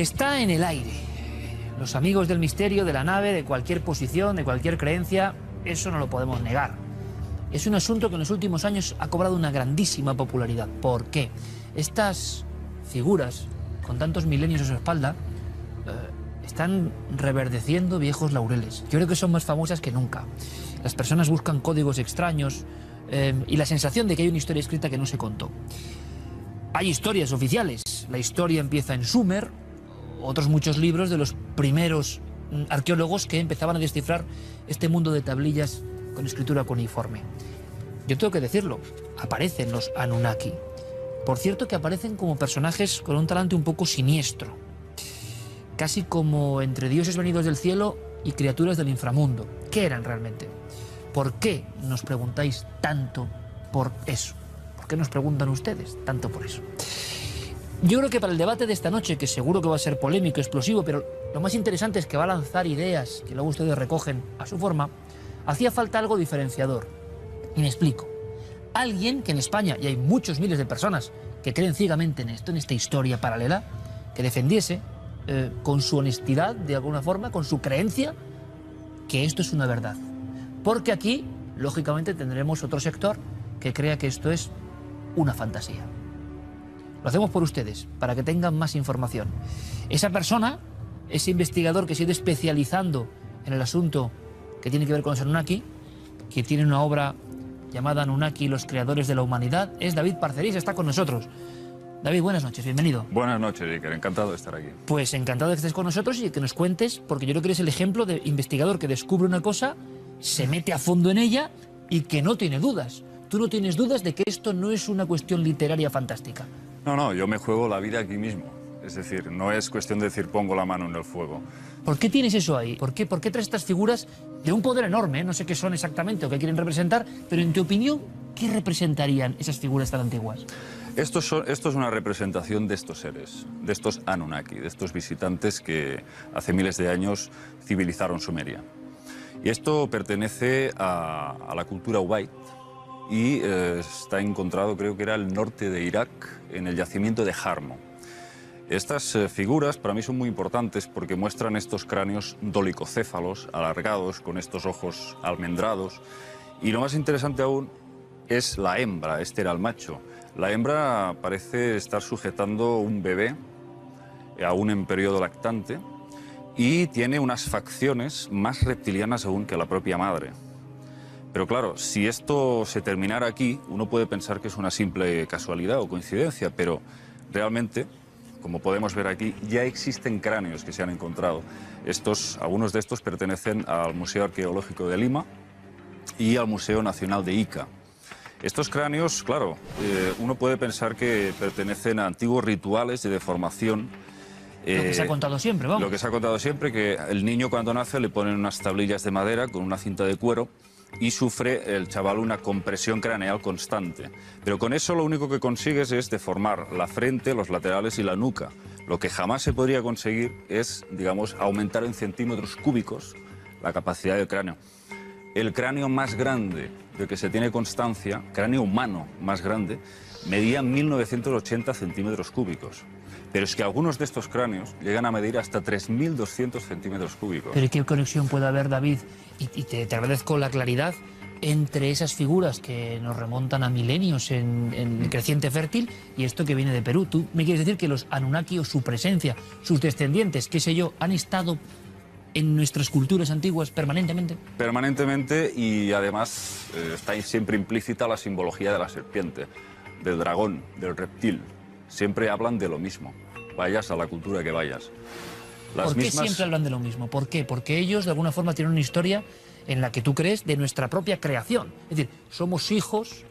Está en el aire. Los amigos del misterio, de la nave, de cualquier posición, de cualquier creencia, eso no lo podemos negar. Es un asunto que en los últimos años ha cobrado una grandísima popularidad. ¿Por qué? Estas figuras, con tantos milenios a su espalda, están reverdeciendo viejos laureles. Yo creo que son más famosas que nunca. Las personas buscan códigos extraños y la sensación de que hay una historia escrita que no se contó. Hay historias oficiales. La historia empieza en Sumer, otros muchos libros de los primeros arqueólogos que empezaban a descifrar este mundo de tablillas con escritura cuneiforme. Yo tengo que decirlo, aparecen los Anunnaki. Por cierto que aparecen como personajes con un talante un poco siniestro, casi como entre dioses venidos del cielo y criaturas del inframundo. ¿Qué eran realmente? ¿Por qué nos preguntáis tanto por eso? ¿Por qué nos preguntan ustedes tanto por eso? Yo creo que para el debate de esta noche, que seguro que va a ser polémico, explosivo, pero lo más interesante es que va a lanzar ideas que luego ustedes recogen a su forma, hacía falta algo diferenciador. Y me explico. Alguien que en España, y hay muchos miles de personas que creen ciegamente en esto, en esta historia paralela, que defendiese con su honestidad, de alguna forma, con su creencia, que esto es una verdad. Porque aquí, lógicamente, tendremos otro sector que crea que esto es una fantasía. Lo hacemos por ustedes, para que tengan más información. Esa persona, ese investigador que se ha ido especializando en el asunto que tiene que ver con los Anunnaki, que tiene una obra llamada Anunnaki, los creadores de la humanidad, es David Parcerís, está con nosotros. David, buenas noches, bienvenido. Buenas noches, Iker, encantado de estar aquí. Pues encantado de que estés con nosotros y que nos cuentes, porque yo creo que eres el ejemplo de investigador que descubre una cosa, se mete a fondo en ella y que no tiene dudas. Tú no tienes dudas de que esto no es una cuestión literaria fantástica. No, yo me juego la vida aquí mismo. Es decir, no es cuestión de decir pongo la mano en el fuego. ¿Por qué tienes eso ahí? ¿Por qué traes estas figuras de un poder enorme? No sé qué son exactamente o qué quieren representar, pero en tu opinión, ¿qué representarían esas figuras tan antiguas? Esto es una representación de estos seres, de estos Anunnaki, de estos visitantes que hace miles de años civilizaron Sumeria. Y esto pertenece a la cultura Ubaid y está encontrado, creo que era el norte de Irak, en el yacimiento de Jarmo. Estas figuras para mí son muy importantes porque muestran estos cráneos dolicocéfalos, alargados, con estos ojos almendrados. Y lo más interesante aún es la hembra, este era el macho. La hembra parece estar sujetando un bebé, aún en periodo lactante, y tiene unas facciones más reptilianas aún que la propia madre. Pero claro, si esto se terminara aquí, uno puede pensar que es una simple casualidad o coincidencia, pero realmente, como podemos ver aquí, ya existen cráneos que se han encontrado. Algunos de estos pertenecen al Museo Arqueológico de Lima y al Museo Nacional de Ica. Estos cráneos, claro, uno puede pensar que pertenecen a antiguos rituales de deformación. Lo que se ha contado siempre, vamos. Lo que se ha contado siempre, que el niño cuando nace le ponen unas tablillas de madera con una cinta de cuero y sufre el chaval una compresión craneal constante. Pero con eso lo único que consigues es deformar la frente, los laterales y la nuca. Lo que jamás se podría conseguir es, digamos, aumentar en centímetros cúbicos la capacidad del cráneo. El cráneo más grande del que se tiene constancia, cráneo humano más grande, medía 1980 centímetros cúbicos. Pero es que algunos de estos cráneos llegan a medir hasta 3.200 centímetros cúbicos. ¿Pero qué conexión puede haber, David? Y te agradezco la claridad entre esas figuras que nos remontan a milenios en creciente fértil y esto que viene de Perú. ¿Tú me quieres decir que los Anunnaki o su presencia, sus descendientes, qué sé yo, han estado en nuestras culturas antiguas permanentemente? Permanentemente, y además está ahí siempre implícita la simbología de la serpiente, del dragón, del reptil. Siempre hablan de lo mismo, vayas a la cultura que vayas. ¿Por qué siempre hablan de lo mismo? ¿Por qué? Porque ellos de alguna forma tienen una historia en la que tú crees de nuestra propia creación. Es decir, somos hijos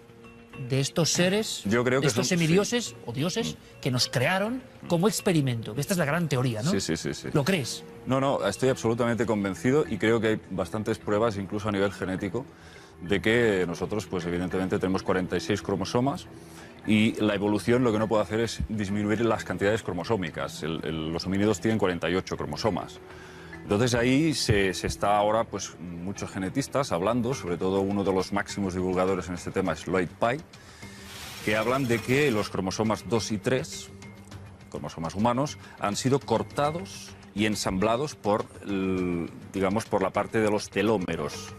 de estos seres, yo creo que de estos semidioses sí, o dioses que nos crearon como experimento. Esta es la gran teoría, ¿no? Sí. ¿Lo crees? No, estoy absolutamente convencido y creo que hay bastantes pruebas, incluso a nivel genético, de que nosotros, pues evidentemente, tenemos 46 cromosomas y la evolución lo que no puede hacer es disminuir las cantidades cromosómicas. Los homínidos tienen 48 cromosomas. Entonces ahí se está ahora, pues, muchos genetistas hablando, sobre todo uno de los máximos divulgadores en este tema es Lloyd Pye, que hablan de que los cromosomas 2 y 3 cromosomas humanos, han sido cortados y ensamblados por, digamos, por la parte de los telómeros.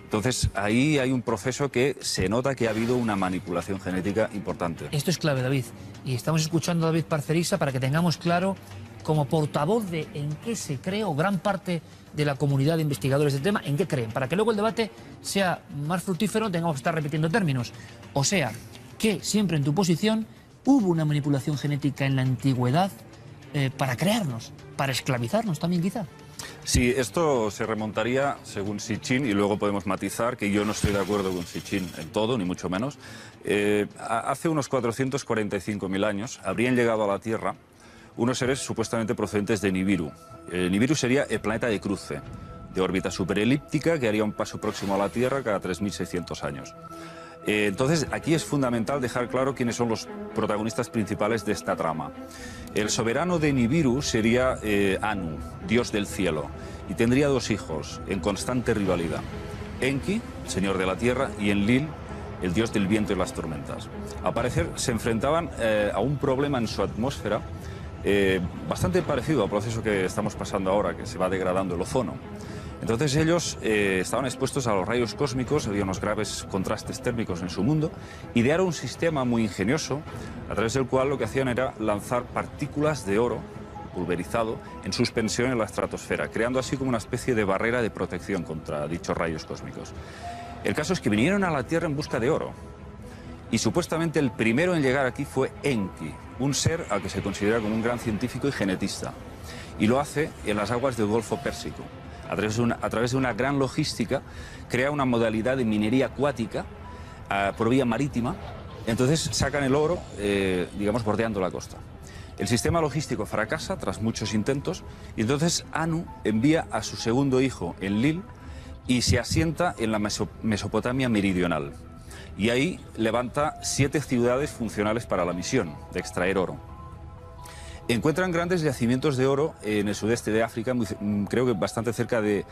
Entonces, ahí hay un proceso que se nota que ha habido una manipulación genética importante. Esto es clave, David. Y estamos escuchando a David Parcerisa para que tengamos claro, como portavoz de en qué se cree, o gran parte de la comunidad de investigadores del tema, en qué creen, para que luego el debate sea más fructífero, tengamos que estar repitiendo términos. O sea, que siempre en tu posición hubo una manipulación genética en la antigüedad para crearnos, para esclavizarnos también quizá. Sí, esto se remontaría según Sitchin, y luego podemos matizar que yo no estoy de acuerdo con Sitchin en todo, ni mucho menos. Hace unos 445.000 años habrían llegado a la Tierra unos seres supuestamente procedentes de Nibiru. Nibiru sería el planeta de cruce, de órbita superelíptica, que haría un paso próximo a la Tierra cada 3.600 años. Entonces, aquí es fundamental dejar claro quiénes son los protagonistas principales de esta trama. El soberano de Nibiru sería Anu, dios del cielo, y tendría dos hijos en constante rivalidad. Enki, señor de la tierra, y Enlil, el dios del viento y las tormentas. Al parecer, se enfrentaban a un problema en su atmósfera bastante parecido al proceso que estamos pasando ahora, que se va degradando el ozono. Entonces ellos estaban expuestos a los rayos cósmicos, había unos graves contrastes térmicos en su mundo, idearon un sistema muy ingenioso a través del cual lo que hacían era lanzar partículas de oro pulverizado en suspensión en la estratosfera, creando así como una especie de barrera de protección contra dichos rayos cósmicos. El caso es que vinieron a la Tierra en busca de oro, y supuestamente el primero en llegar aquí fue Enki, un ser al que se considera como un gran científico y genetista, y lo hace en las aguas del Golfo Pérsico. A través de una gran logística, crea una modalidad de minería acuática por vía marítima. Entonces sacan el oro, digamos, bordeando la costa. El sistema logístico fracasa tras muchos intentos, y entonces Anu envía a su segundo hijo, Enlil, y se asienta en la Mesopotamia meridional. Y ahí levanta 7 ciudades funcionales para la misión de extraer oro. Encuentran grandes yacimientos de oro en el sudeste de África, creo que bastante cerca de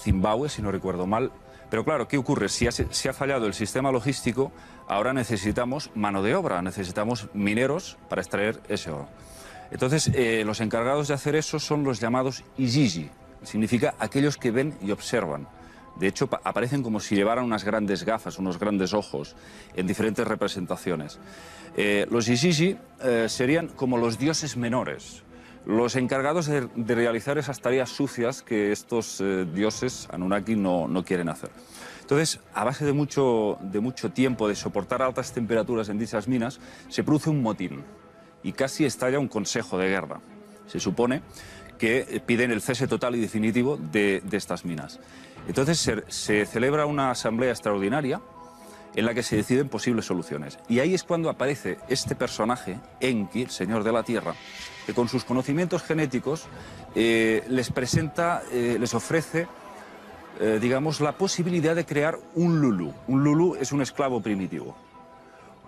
Zimbabue, si no recuerdo mal. Pero claro, ¿qué ocurre? Si ha fallado el sistema logístico, ahora necesitamos mano de obra, necesitamos mineros para extraer ese oro. Entonces, los encargados de hacer eso son los llamados Igigi, significa aquellos que ven y observan. De hecho, aparecen como si llevaran unas grandes gafas, unos grandes ojos, en diferentes representaciones. Los Igigi serían como los dioses menores, los encargados de realizar esas tareas sucias que estos dioses Anunnaki no quieren hacer. Entonces, a base de mucho tiempo de soportar altas temperaturas en dichas minas, se produce un motín y casi estalla un consejo de guerra. Se supone que piden el cese total y definitivo de estas minas. Entonces se celebra una asamblea extraordinaria en la que se deciden posibles soluciones. Y ahí es cuando aparece este personaje, Enki, el señor de la tierra, que con sus conocimientos genéticos les presenta, les ofrece, digamos, la posibilidad de crear un Lulu. Un Lulu es un esclavo primitivo,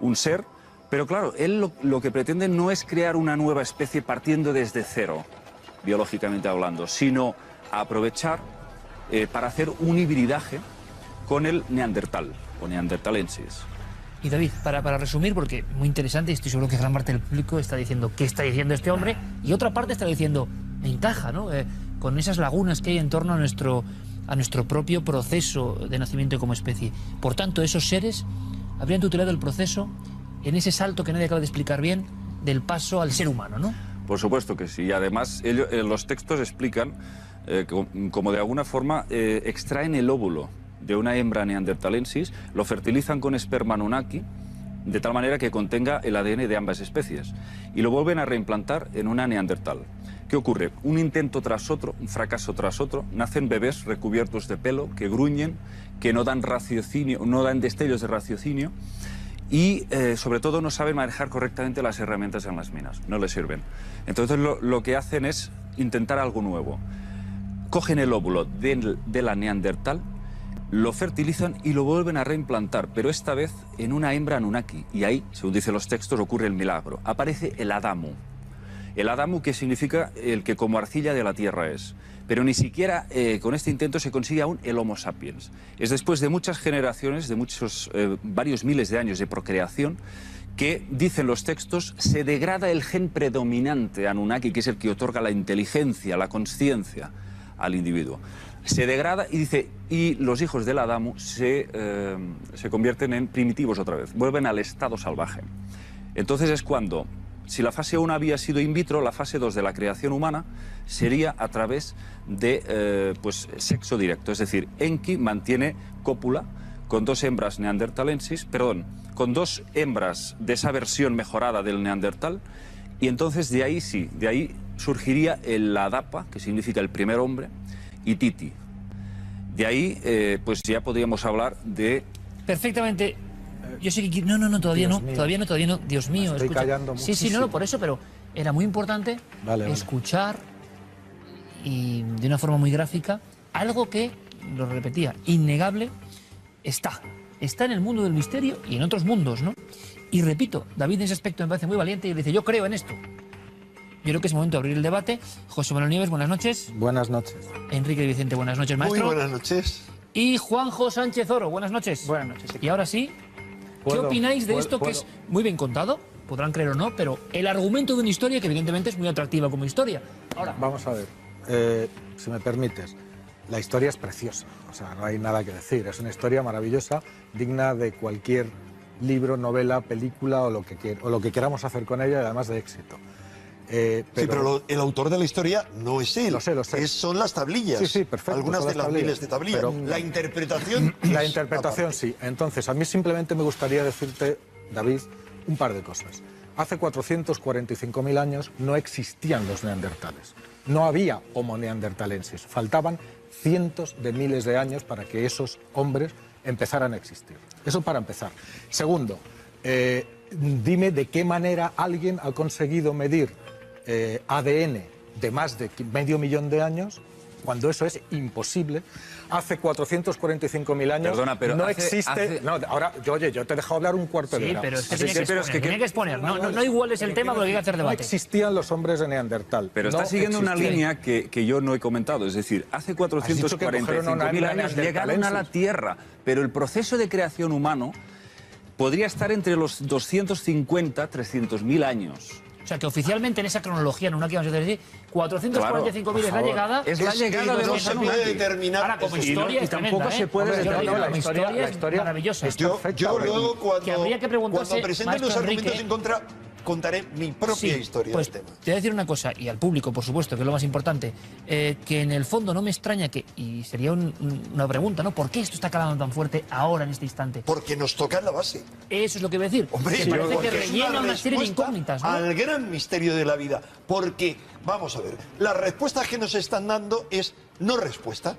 un ser, pero claro, él lo que pretende no es crear una nueva especie partiendo desde cero, biológicamente hablando, sino aprovechar para hacer un hibridaje con el neandertal o neandertalensis. Y David, para resumir, porque muy interesante, estoy seguro que gran parte del público está diciendo qué está diciendo este hombre, y otra parte está diciendo, me encaja, ¿no? Con esas lagunas que hay en torno a nuestro propio proceso de nacimiento como especie. Por tanto, esos seres habrían tutelado el proceso en ese salto que nadie acaba de explicar bien del paso al ser humano, ¿no? Por supuesto que sí, y además los textos explican como de alguna forma extraen el óvulo de una hembra neandertalensis, lo fertilizan con esperma Anunnaki, de tal manera que contenga el ADN de ambas especies, y lo vuelven a reimplantar en una neandertal. ¿Qué ocurre? Un intento tras otro, un fracaso tras otro, nacen bebés recubiertos de pelo, que gruñen, que no dan raciocinio, no dan destellos de raciocinio, y sobre todo no saben manejar correctamente las herramientas en las minas, no les sirven. Entonces lo que hacen es intentar algo nuevo. Cogen el óvulo de la neandertal, lo fertilizan y lo vuelven a reimplantar, pero esta vez en una hembra Anunnaki. Y ahí, según dicen los textos, ocurre el milagro. Aparece el Adamu. El Adamu, que significa el que como arcilla de la tierra es. Pero ni siquiera con este intento se consigue aún el Homo sapiens. Es después de muchas generaciones, de varios miles de años de procreación, que, dicen los textos, se degrada el gen predominante Anunnaki, que es el que otorga la inteligencia, la consciencia al individuo. Se degrada y dice, y los hijos del Adamu se convierten en primitivos otra vez, vuelven al estado salvaje. Entonces es cuando, si la fase 1 había sido in vitro, la fase 2 de la creación humana sería a través de sexo directo. Es decir, Enki mantiene cópula con 2 hembras neandertalensis, con 2 hembras de esa versión mejorada del neandertal, y entonces de ahí sí, de ahí surgiría el Adapa, que significa el primer hombre, y Titi. De ahí, pues ya podríamos hablar de... Perfectamente. Yo sé que... No, todavía no. Dios mío, estoy escucha. callando Sí, muchísimo. por eso, pero era muy importante Vale. escuchar y de una forma muy gráfica algo que, lo repetía, innegable, está en el mundo del misterio y en otros mundos, ¿no? Y repito, David en ese aspecto me parece muy valiente y dice, yo creo en esto. Yo creo que es momento de abrir el debate. José Manuel Nieves, buenas noches. Buenas noches. Enrique Vicente, buenas noches, maestro. Muy buenas noches. Y Juanjo Sánchez Oro, buenas noches. Buenas noches. Y ahora sí, ¿qué opináis de esto que es muy bien contado? Podrán creer o no, pero el argumento de una historia que evidentemente es muy atractiva como historia. Ahora, Vamos a ver, si me permites, la historia es preciosa, o sea, no hay nada que decir, es una historia maravillosa, digna de cualquier libro, novela, película o lo que queramos hacer con ella, y además de éxito. Sí, pero el autor de la historia no es él. Lo sé. Son las tablillas. Sí, perfecto. Algunas son de las miles de tablillas. pero la interpretación. La es interpretación aparte. sí. Entonces, a mí simplemente me gustaría decirte, David, un par de cosas. Hace 445.000 años no existían los neandertales. No había Homo neanderthalensis. Faltaban cientos de miles de años para que esos hombres empezaran a existir. Eso para empezar. Segundo, dime de qué manera alguien ha conseguido medir ADN de más de medio millón de años, cuando eso es imposible. Hace 445.000 años. Perdona, pero no hace- existe... hace- No, ahora, oye, yo te he dejado hablar un cuarto de sí, hora. pero es que Así tiene que exponer. No igual es el tema, porque hay que hacer no debate. existían los hombres de Neandertal. Pero No está siguiendo una existían. línea que yo no he comentado. Es decir, hace dicho que cogieron a una 445.000 hembra años llegaron a la neandertalensis. Tierra, pero el proceso de creación humano podría estar entre los 250, 300.000 años. O sea, que oficialmente en esa cronología, en una que vamos a decir, 445.000 es la favor. llegada. Es la llegada que de no los se Anunnaki. puede determinar. Ahora, como eso. historia y es tampoco tremenda, se puede Hombre, yo determinar. digo, la historia la es historia maravillosa. es Yo perfecta. luego, que habría que preguntarse, cuando presenten los maestro argumentos Enrique, en contra, contaré mi propia Sí, historia pues del tema. te voy a decir una cosa, y al público, por supuesto, que es lo más importante, que en el fondo no me extraña que, y sería una pregunta, ¿no? ¿Por qué esto está calando tan fuerte ahora, en este instante? Porque nos toca en la base. Eso es lo que voy a decir. Hombre, que parece que porque es rellena una serie de respuesta incógnitas, ¿no? al gran misterio de la vida. Porque, vamos a ver, las respuestas que nos están dando es no respuesta.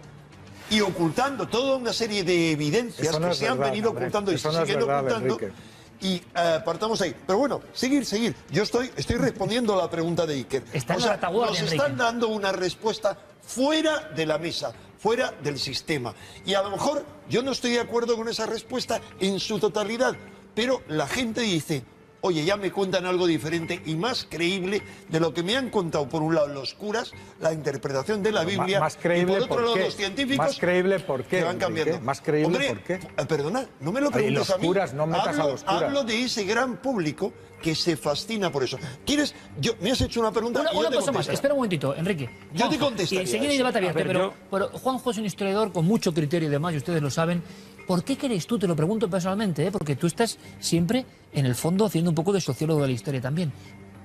Y ocultando toda una serie de evidencias Eso no que es se han verdad, venido hombre. ocultando y Eso se no es siguen verdad, ocultando. Enrique. Y partamos ahí. Pero bueno, seguir. Yo estoy respondiendo a la pregunta de Iker. Está en la retaguardia, nos Enrique. están dando una respuesta fuera de la mesa, fuera del sistema. Y a lo mejor yo no estoy de acuerdo con esa respuesta en su totalidad, pero la gente dice, oye, ya me cuentan algo diferente y más creíble de lo que me han contado, por un lado, los curas, la interpretación de la Biblia, Más creíble, y por otro ¿por lado, qué? los científicos. Más creíble, ¿por qué, que van Enrique? cambiando. Más creíble, Hombre, ¿por qué? Perdona, no me lo Ay, preguntes los a mí. curas, no metas a los curas. Hablo de ese gran público que se fascina por eso. ¿Quieres? Me has hecho una pregunta y yo Una te cosa más, contesto. espera un momentito, Enrique. Yo te Juanjo, contestaría Y enseguida hay eso. debate abierto, A ver, pero Juanjo es un historiador con mucho criterio y demás, y ustedes lo saben. ¿Por qué crees tú, te lo pregunto personalmente, porque tú estás siempre, en el fondo, haciendo un poco de sociólogo de la historia también?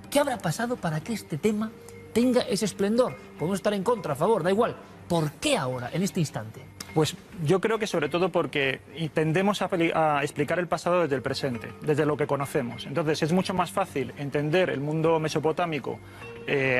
¿Qué habrá pasado para que este tema tenga ese esplendor? Podemos estar en contra, a favor, da igual. ¿Por qué ahora, en este instante? Pues yo creo que sobre todo porque tendemos a explicar el pasado desde el presente, desde lo que conocemos. Entonces es mucho más fácil entender el mundo mesopotámico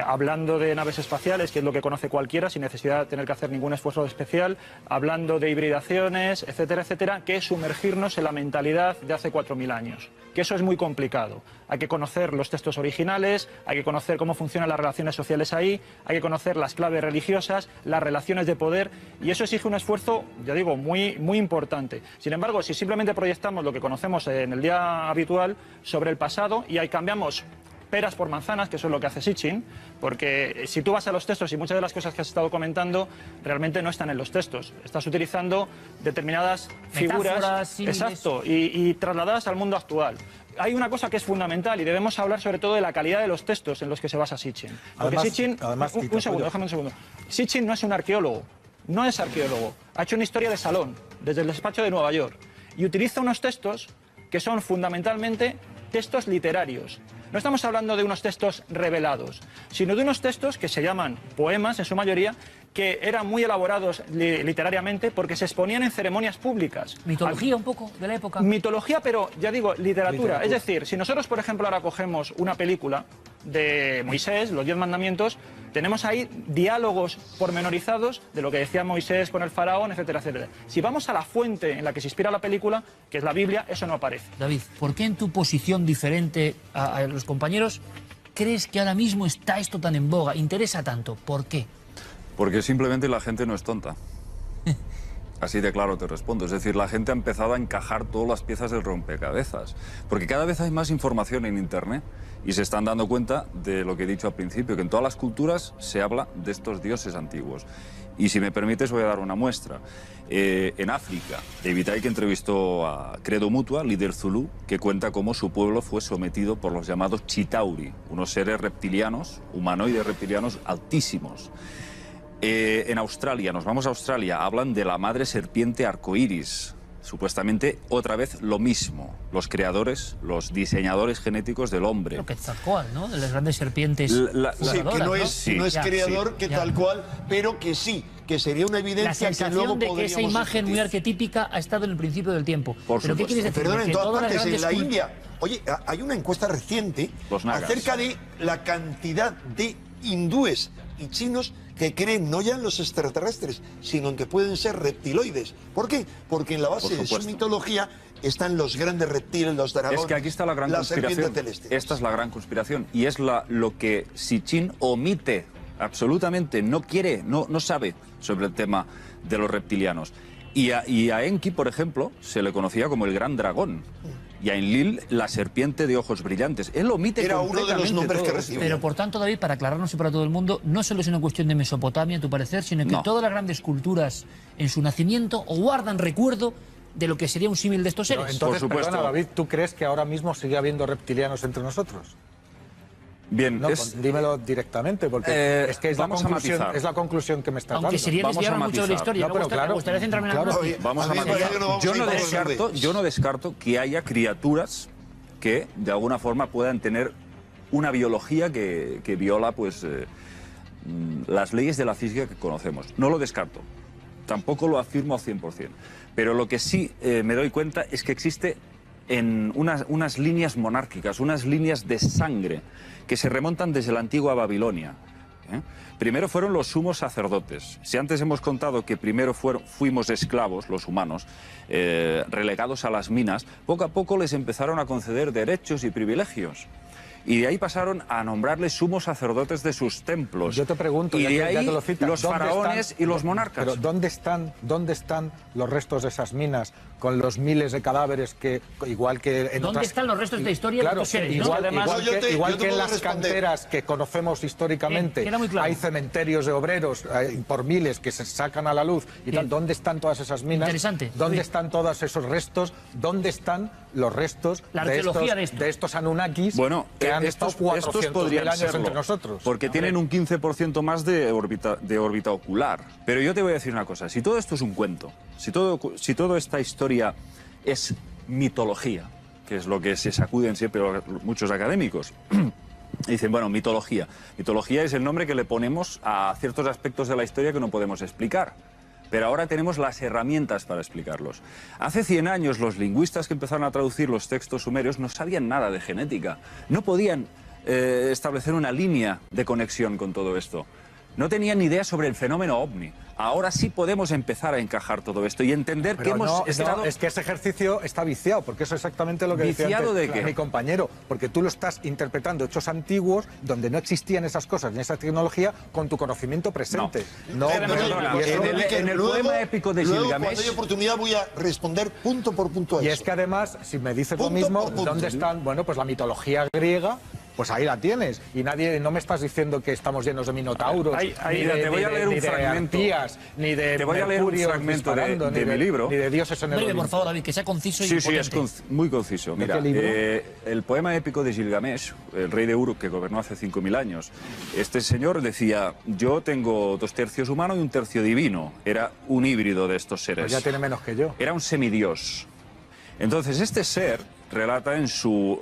hablando de naves espaciales, que es lo que conoce cualquiera, sin necesidad de tener que hacer ningún esfuerzo especial, hablando de hibridaciones, etcétera, etcétera, que sumergirnos en la mentalidad de hace 4.000 años. Que eso es muy complicado. Hay que conocer los textos originales, hay que conocer cómo funcionan las relaciones sociales ahí, hay que conocer las claves religiosas, las relaciones de poder, y eso exige un esfuerzo, ya digo, muy, muy importante. Sin embargo, si simplemente proyectamos lo que conocemos en el día habitual sobre el pasado y ahí cambiamos peras por manzanas, que eso es lo que hace Sitchin, porque si tú vas a los textos y muchas de las cosas que has estado comentando realmente no están en los textos. Estás utilizando determinadas figuras, metáforas, símiles. exacto, y trasladadas al mundo actual. Hay una cosa que es fundamental y debemos hablar sobre todo de la calidad de los textos en los que se basa Sitchin. Porque Sitchin, un segundo, déjame un segundo. Sitchin no es un arqueólogo, no es arqueólogo. Ha hecho una historia de salón, desde el despacho de Nueva York, y utiliza unos textos que son fundamentalmente textos literarios. No estamos hablando de unos textos revelados, sino de unos textos que se llaman poemas, en su mayoría, que eran muy elaborados literariamente porque se exponían en ceremonias públicas. Mitología un poco de la época. Mitología, pero ya digo, literatura. Es decir, si nosotros, por ejemplo, ahora cogemos una película de Moisés, los 10 mandamientos, tenemos ahí diálogos pormenorizados de lo que decía Moisés con el faraón, etcétera, etcétera. Si vamos a la fuente en la que se inspira la película, que es la Biblia, eso no aparece. David, ¿por qué en tu posición diferente a los compañeros crees que ahora mismo está esto tan en boga, interesa tanto? ¿Por qué? Porque simplemente la gente no es tonta. Así de claro te respondo. Es decir, la gente ha empezado a encajar todas las piezas del rompecabezas. Porque cada vez hay más información en Internet y se están dando cuenta de lo que he dicho al principio, que en todas las culturas se habla de estos dioses antiguos. Y si me permites voy a dar una muestra. En África, David Icke entrevistó a Credo Mutua, líder zulú, que cuenta cómo su pueblo fue sometido por los llamados Chitauri, unos seres reptilianos, humanoides reptilianos altísimos. En Australia, nos vamos a Australia, hablan de la madre serpiente arcoíris. Supuestamente, otra vez, lo mismo. Los creadores, los diseñadores genéticos del hombre. Lo que tal cual, ¿no? De las grandes serpientes. Sí, que no es, no es creador, sí, que ya. tal cual, pero que sí, que sería una La evidencia que luego sensación de que esa podríamos imagen muy discutir. arquetípica ha estado en el principio del tiempo. Por ¿Pero qué supuesto. quieres decir? Perdón, en Que todas todas las partes, en la grandes India. Oye, hay una encuesta reciente Los nagas. acerca de la cantidad de hindúes y chinos que creen no ya en los extraterrestres, sino en que pueden ser reptiloides. ¿Por qué? Porque en la base Por de su supuesto. mitología están los grandes reptiles, los dragones, Es que aquí está la gran las serpientes conspiración. celestes. Esta es la gran conspiración. Y es lo que Sitchin omite. Absolutamente no quiere, no sabe sobre el tema de los reptilianos. Y a Enki, por ejemplo, se le conocía como el gran dragón. Y a Enlil, la serpiente de ojos brillantes. Él omite Era uno de los completamente nombres todo que esto. recibió. Pero por tanto, David, para aclararnos y para todo el mundo, no solo es una cuestión de Mesopotamia, a tu parecer, sino que No. todas las grandes culturas en su nacimiento o guardan recuerdo de lo que sería un símil de estos Pero seres. entonces, Por supuesto. perdona, David, ¿tú crees que ahora mismo sigue habiendo reptilianos entre nosotros? Bien, No, dímelo directamente, porque es que es la vamos a matizar. conclusión que me estás Aunque dando. sería Vamos a desviar mucho de la matizar. historia. No, Me pero gustaría- claro, me gustaría centrarme en claro. algo. Oye, Vamos a a mí me matizar. parece que no vamos a Yo ir no por los descarto, verdes. yo no descarto que haya criaturas que de alguna forma puedan tener una biología que viola pues las leyes de la física que conocemos. No lo descarto. Tampoco lo afirmo al 100%. Pero lo que sí me doy cuenta es que existe en unas líneas monárquicas, unas líneas de sangre que se remontan desde la antigua Babilonia. Primero fueron los sumos sacerdotes. Si antes hemos contado que primero fuimos esclavos, los humanos, relegados a las minas, poco a poco les empezaron a conceder derechos y privilegios. Y de ahí pasaron a nombrarles sumos sacerdotes de sus templos. Yo te pregunto, y ya de que- ya ahí que lo citas, los ¿dónde faraones están- y los monarcas. Pero ¿dónde están los restos de esas minas con los miles de cadáveres que, igual que en ¿Dónde otras... están los restos de historia de Claro, estos seres, no? igual, Además, igual yo que, te- igual yo te que en puedo las responder. canteras que conocemos históricamente queda muy claro. hay cementerios de obreros por miles que se sacan a la luz y Bien. tal. ¿Dónde están todas esas minas? Interesante. ¿Dónde Bien. están todos esos restos? ¿Dónde están los restos La de arqueología estos, de esto. de estos Anunnakis Bueno, que han estos estado 400.000 podrían años serlo, entre nosotros? porque tienen un 15% más de órbita ocular. Pero yo te voy a decir una cosa, si todo esto es un cuento, si toda esta historia es mitología, que es lo que se sacuden siempre muchos académicos, dicen, bueno, mitología. Mitología es el nombre que le ponemos a ciertos aspectos de la historia que no podemos explicar. Pero ahora tenemos las herramientas para explicarlos. Hace 100 años los lingüistas que empezaron a traducir los textos sumerios no sabían nada de genética. No podían establecer una línea de conexión con todo esto. No tenían ni idea sobre el fenómeno ovni. Ahora sí podemos empezar a encajar todo esto y entender que Pero hemos no, estado... no, es que ese ejercicio está viciado, porque eso es exactamente lo que decía ¿Viciado antes de qué? mi compañero, porque tú lo estás interpretando hechos antiguos donde no existían esas cosas ni esa tecnología con tu conocimiento presente. No, perdona, y eso- en el poema épico de luego, Gilgamesh- cuando hay oportunidad voy a responder punto por punto a y eso. es que además, si me dices lo Punto mismo, por punto. ¿dónde están? Bueno, pues la mitología griega Pues ahí la tienes. Y no me estás diciendo que estamos llenos de minotauros, Mira, te voy a leer un fragmento. ni de Te voy a leer un fragmento de mi libro. Ni de dioses en el Breve, por Olimpo. favor, David, que sea conciso y Sí, sí, potente. es muy conciso. Mira, qué libro? el poema épico de Gilgamesh, el rey de Uruk que gobernó hace 5.000 años, este señor decía, yo tengo 2 tercios humano y 1 tercio divino. Era un híbrido de estos seres. Pues ya tiene menos que yo. Era un semidios. Entonces, este ser relata en su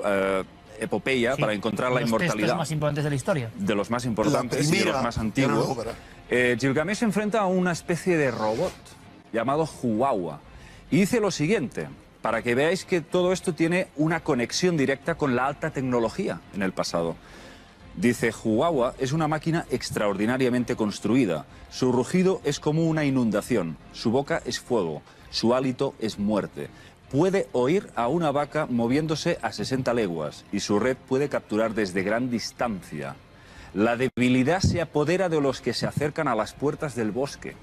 epopeya Sí, para encontrar la los inmortalidad. textos más importantes de la historia. De los más importantes y de primera los más gran antiguos. obra. Gilgamesh se enfrenta a una especie de robot llamado Huwawa y dice lo siguiente, para que veáis que todo esto tiene una conexión directa con la alta tecnología en el pasado. Dice, Huwawa es una máquina extraordinariamente construida. Su rugido es como una inundación, su boca es fuego, su hálito es muerte. Puede oír a una vaca moviéndose a 60 leguas y su red puede capturar desde gran distancia. La debilidad se apodera de los que se acercan a las puertas del bosque.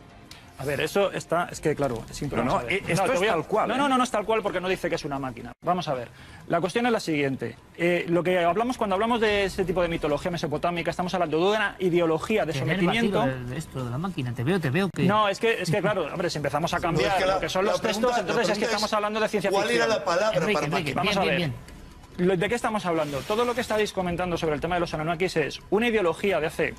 A ver, eso está, es que claro, es imposible. No, esto es tal cual, ¿eh? No es tal cual porque no dice que es una máquina. Vamos a ver. La cuestión es la siguiente. Lo que hablamos cuando hablamos de este tipo de mitología mesopotámica, estamos hablando de una ideología de Tener sometimiento. batido esto de la máquina, te veo que... No, es que claro, hombre, si empezamos a cambiar No, es que lo que son los textos, entonces es que estamos hablando de ciencia ¿Cuál ficción. era la palabra Enrique, para Enrique, máquina? Vamos a ver. bien. ¿De qué estamos hablando? Todo lo que estáis comentando sobre el tema de los Anunnakis es una ideología de hace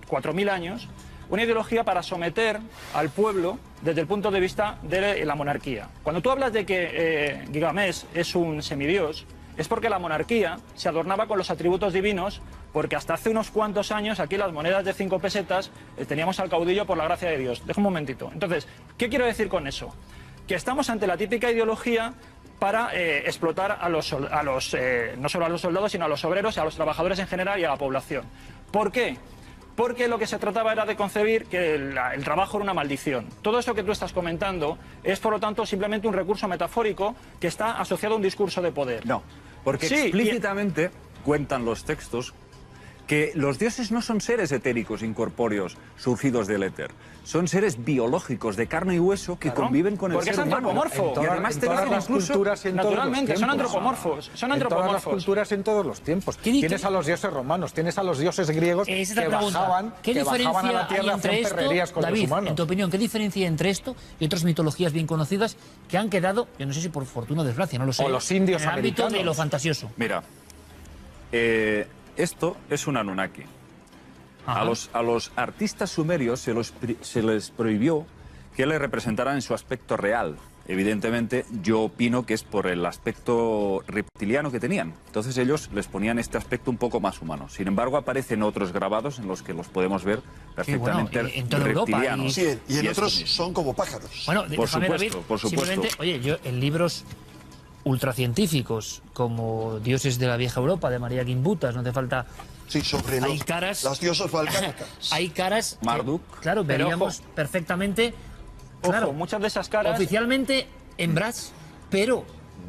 4.000 años, una ideología para someter al pueblo desde el punto de vista de la monarquía. Cuando tú hablas de que Gilgamesh es un semidios, es porque la monarquía se adornaba con los atributos divinos, porque hasta hace unos cuantos años aquí las monedas de 5 pesetas teníamos al caudillo por la gracia de Dios. Deja un momentito. Entonces, ¿qué quiero decir con eso? Que estamos ante la típica ideología para explotar no solo a los soldados, sino a los obreros, a los trabajadores en general y a la población. ¿Por qué? Porque lo que se trataba era de concebir que el trabajo era una maldición. Todo eso que tú estás comentando es, por lo tanto, simplemente un recurso metafórico que está asociado a un discurso de poder. No, porque Sí, explícitamente cuentan los textos que los dioses no son seres etéricos, incorpóreos, surgidos del éter. Son seres biológicos, de carne y hueso, que Claro, conviven con el porque ser es humano. antropomorfo. Y además en te todas dicen las incluso... culturas y en todos los Naturalmente, son tiempos. antropomorfos. Son En todas las antropomorfos. culturas y en todos los tiempos. ¿Qué di- Tienes qué- a los dioses romanos, tienes a los dioses griegos Esa es que la pregunta. bajaban, ¿Qué que bajaban a diferencia la hay tierra a hacer entre esto, perrerías con David, los humanos. en tu opinión, qué diferencia hay entre esto y otras mitologías bien conocidas que han quedado, yo no sé si por fortuna o desgracia, no lo sé, O los indios en el ámbito americanos. de lo fantasioso? Mira, esto es un Anunnaki. Ajá. A los artistas sumerios se les prohibió que le representaran en su aspecto real. Evidentemente, yo opino que es por el aspecto reptiliano que tenían. Entonces ellos les ponían este aspecto un poco más humano. Sin embargo, aparecen otros grabados en los que los podemos ver perfectamente bueno, en toda Europa reptilianos. Sí, y en esto otros sí. son como pájaros. Bueno, Por déjame, supuesto, David, por supuesto. simplemente, oye, yo en libros ultracientíficos como Dioses de la Vieja Europa, de María Gimbutas, no hace falta... Sí, sobre Hay caras... las diosas balcánicas. Hay caras... que, Marduk. claro, Pero veríamos ojo. perfectamente... Ojo, Claro, muchas de esas caras... oficialmente en Brass, pero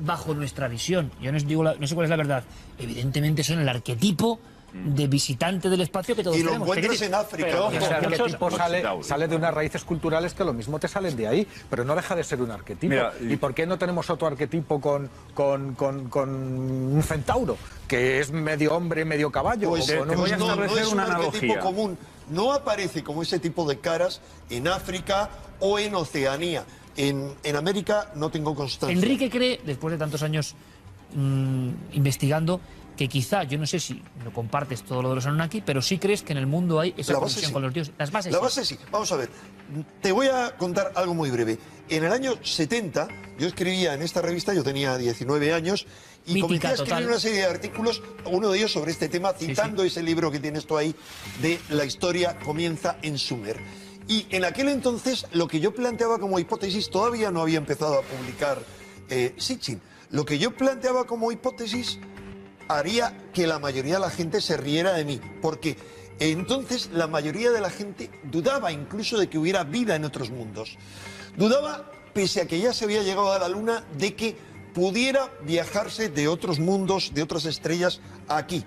bajo nuestra visión. Yo no os digo no sé cuál es la verdad. Evidentemente son el arquetipo de visitante del espacio que todos Y lo tenemos. encuentras Te en quiero África. Pero, por Ese ojo, ejemplo. arquetipo muchos- sale de unas raíces culturales que lo mismo te salen de ahí, pero no deja de ser un arquetipo. Mira, ¿Y por qué no tenemos otro arquetipo con un centauro, que es medio hombre, medio caballo? Pues, o con te un- voy a no establecer es un una arquetipo analogía. común. No aparece como ese tipo de caras en África o en Oceanía. En América no tengo constancia. Enrique cree, después de tantos años investigando, que quizá, yo no sé si lo compartes todo lo de los Anunnaki, pero sí crees que en el mundo hay esa La base conexión sí. con los dioses. Las bases La sí. base sí. Vamos a ver. Te voy a contar algo muy breve. En el año 70, yo escribía en esta revista, yo tenía 19 años, y Mítica comencé a escribir total. una serie de artículos, uno de ellos sobre este tema, citando ese libro que tienes tú ahí, de La historia comienza en Sumer. Y en aquel entonces, lo que yo planteaba como hipótesis, todavía no había empezado a publicar Sitchin. Lo que yo planteaba como hipótesis haría que la mayoría de la gente se riera de mí, porque entonces la mayoría de la gente dudaba incluso de que hubiera vida en otros mundos. Dudaba, pese a que ya se había llegado a la Luna, de que pudiera viajarse de otros mundos, de otras estrellas, aquí.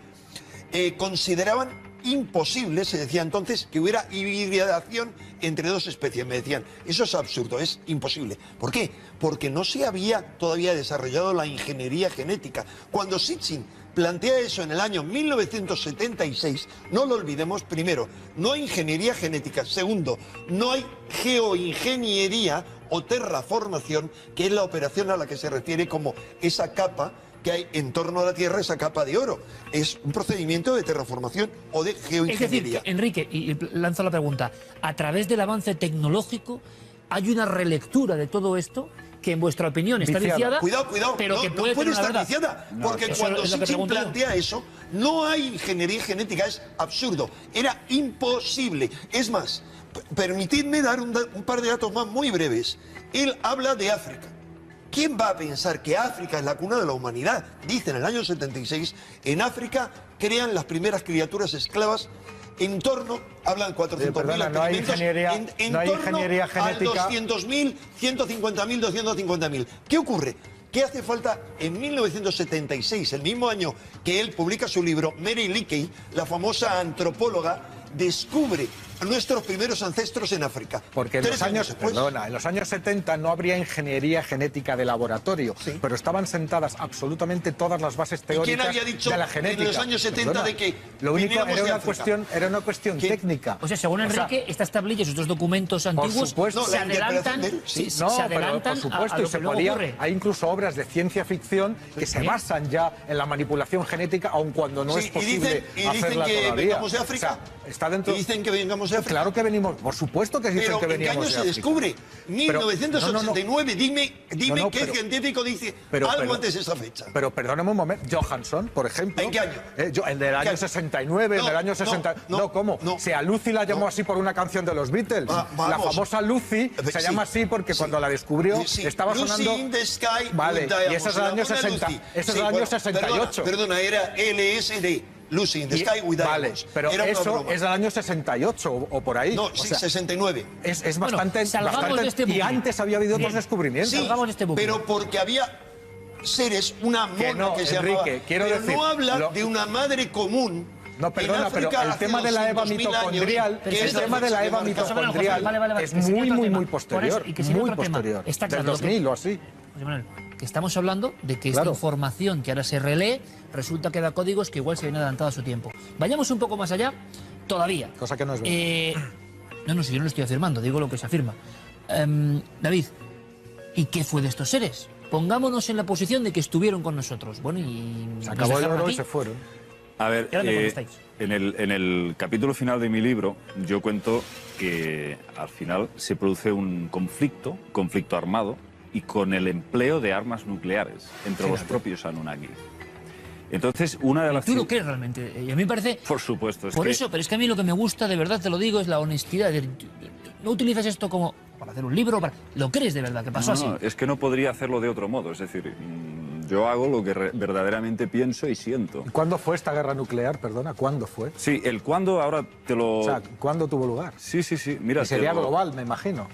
Consideraban, imposible, se decía entonces, que hubiera hibridación entre dos especies. Me decían, eso es absurdo, es imposible. ¿Por qué? Porque no se había todavía desarrollado la ingeniería genética. Cuando Sitchin plantea eso en el año 1976, no lo olvidemos, primero, no hay ingeniería genética. Segundo, no hay geoingeniería o terraformación, que es la operación a la que se refiere como esa capa que hay en torno a la Tierra, esa capa de oro. Es un procedimiento de terraformación o de geoingeniería. Es decir, que, Enrique, y lanzo la pregunta, a través del avance tecnológico hay una relectura de todo esto que en vuestra opinión está viciada, Cuidado, pero no, que no puede puede tener una estar verdad. viciada, porque Eso cuando es lo que Sitchin pregunto yo. plantea eso, no hay ingeniería genética, es absurdo, era imposible. Es más, permitidme dar un par de datos más muy breves. Él habla de África. ¿Quién va a pensar que África es la cuna de la humanidad? Dice en el año 76, en África crean las primeras criaturas esclavas en torno, hablan 400.000 perdona, no hay experimentos, ingeniería- no hay ingeniería genética. al 200.000, 150.000, 250.000. ¿Qué ocurre? ¿Qué hace falta? En 1976, el mismo año que él publica su libro, Mary Leakey, la famosa antropóloga, descubre a nuestros primeros ancestros en África. Porque en 3 los años, después. perdona, en los años 70 no habría ingeniería genética de laboratorio, Sí. pero estaban sentadas absolutamente todas las bases teóricas quién había dicho de la en genética. los años 70 de que lo único viniéramos de África? era una cuestión ¿Quién? técnica. O sea, según Enrique, estas tablillas, estos documentos antiguos supuesto. No, se la adelantan, interpretación de él, sí. se No, pero adelantan por supuesto, a lo y se que luego podía, ocurre. hay incluso obras de ciencia ficción que se basan ya en la manipulación genética, aun cuando no Sí, es posible y dicen hacerla que todavía. vengamos de África. O sea, está dentro. Y dicen que vengamos de África. Claro que venimos, por supuesto que dicen Pero que ¿en qué veníamos año de se África. descubre? Pero- 1989. Dime No, qué pero- científico dice pero- algo pero- antes de esa fecha. Pero perdóname un momento, Johansson, por ejemplo. ¿En qué año? El del ¿En qué año año? 69, No, del año no, 60. no, ¿cómo? no. Si a Lucy la llamó No. así por una canción de los Beatles. Ah, La vamos. famosa Lucy se Sí, llama así porque sí. cuando la descubrió Sí, estaba Lucy sonando. in the sky Vale, with diamonds. y eso es del La año buena 60. Lucy. Eso es Sí, del año bueno, 68. Perdona, era LSD. Lucy in the Sky with Vale, diamonds. pero Era una eso broma. es del año 68 o por ahí. No, O sí, sea, 69. es Bueno, bastante. salgamos bastante- de este y bucle. antes había habido otros Bien. descubrimientos. Sí, Salgamos de este bucle. pero porque había seres, una mona Que no, que se Enrique, llamaba. quiero pero decir, no habla lo- de una madre común. No, perdona, en pero África el hace tema de la EVA 200.000 años, mitocondrial, que el es tema de la EVA fecha que marca. mitocondrial Vale, es que sería muy, otro muy, tema. muy Por posterior. eso, y que sería Muy otro tema. posterior. Está Del claro, lo que- 2000 o así. José Manuel, que estamos hablando de que Claro. esta información que ahora se relee resulta que da códigos que igual se viene adelantado a su tiempo. Vayamos un poco más allá, todavía. Cosa que no es verdad. No, si yo no lo estoy afirmando, digo lo que se afirma. David, ¿y qué fue de estos seres? Pongámonos en la posición de que estuvieron con nosotros. Bueno, y Se nos acabó el dejaron oro y aquí. se fueron. A ver, ¿Y ahora me contestáis? en el capítulo final de mi libro yo cuento que al final se produce un conflicto armado y con el empleo de armas nucleares entre los propios Anunnaki. Entonces, una de las... ¿Tú lo crees realmente? Y a mí me parece... Por supuesto. Por eso, pero es que a mí lo que me gusta, de verdad te lo digo, es la honestidad. No utilizas esto como para hacer un libro, lo crees de verdad, que pasó así. No, es que no podría hacerlo de otro modo. Es decir, yo hago lo que verdaderamente pienso y siento. ¿Y cuándo fue esta guerra nuclear? Perdona, ¿cuándo fue? Sí, el cuándo ahora te lo... O sea, ¿cuándo tuvo lugar? Sí. Mira, Y sería te lo- global, me imagino.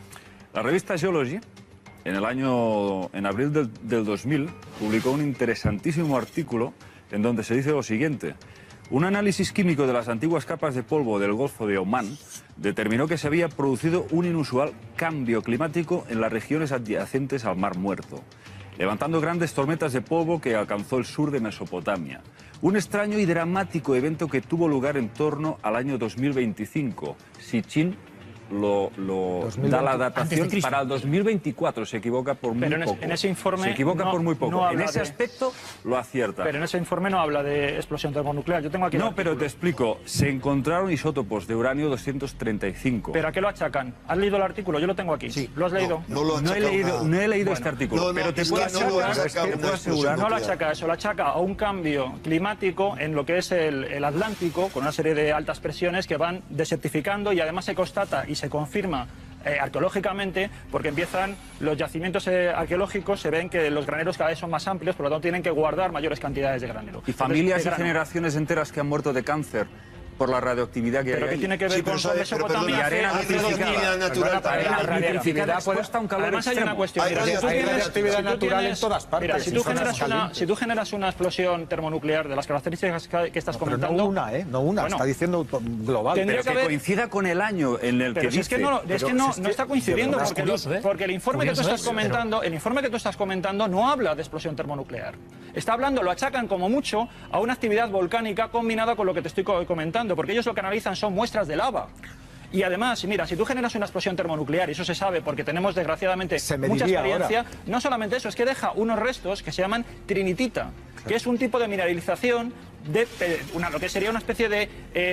La revista Geology, en abril del 2000, publicó un interesantísimo artículo en donde se dice lo siguiente. Un análisis químico de las antiguas capas de polvo del Golfo de Omán determinó que se había producido un inusual cambio climático en las regiones adyacentes al Mar Muerto, levantando grandes tormentas de polvo que alcanzó el sur de Mesopotamia. Un extraño y dramático evento que tuvo lugar en torno al año 2025. Sitchin lo 2020. da la Antes de datación Cristo. para el 2024, se equivoca por muy Pero en poco. en ese informe se equivoca no- por muy poco. no En habla ese de- aspecto lo acierta. Pero en ese informe no habla de explosión termonuclear. Yo tengo aquí el No, pero te artículo. explico. Se encontraron isótopos de uranio 235. ¿Pero a qué lo achacan? ¿Has leído el artículo? Yo lo tengo aquí. Sí, ¿Lo has leído? No lo no he leído, nada. este artículo, No, no, pero te es puedo que no lo asegurar, achaca te una puedo explosión asegurar No lo nuclear. achaca eso, lo achaca a un cambio climático en lo que es el Atlántico, con una serie de altas presiones que van desertificando y además se constata y se confirma arqueológicamente, porque empiezan los yacimientos arqueológicos, se ven que los graneros cada vez son más amplios, por lo tanto tienen que guardar mayores cantidades de granero. Y familias Entonces, de y grano. generaciones enteras que han muerto de cáncer por la radioactividad que ¿Pero hay qué ahí. tiene que ver Sí, pero con sabe- Mesopotamia? perdona, arena hay vitrificada. radioactividad natural también. La radioactividad puede expuesta a un calor Además hay una extremo. cuestión. Hay Mira, si tú Hay tienes- radioactividad si tú natural en tienes- todas partes. Mira, si si tú zonas generas calientes. si tú generas una explosión termonuclear de las características que estás Pero comentando... no una, ¿eh? No una, Bueno, está diciendo global. tendría Pero que que haber- coincida con el año en el Pero que si es que dice. no, no está coincidiendo, verdad, porque, es curioso, ¿eh? porque el informe Curioso que tú estás es, pero- comentando, el informe que tú estás comentando no habla de explosión termonuclear. Está hablando, lo achacan como mucho a una actividad volcánica combinada con lo que te estoy comentando, porque ellos lo que analizan son muestras de lava. Y además, mira, si tú generas una explosión termonuclear, y eso se sabe porque tenemos desgraciadamente Se mucha mediría experiencia, no solamente eso, es que deja unos restos que se llaman trinitita, que es un tipo de mineralización de lo que sería una especie de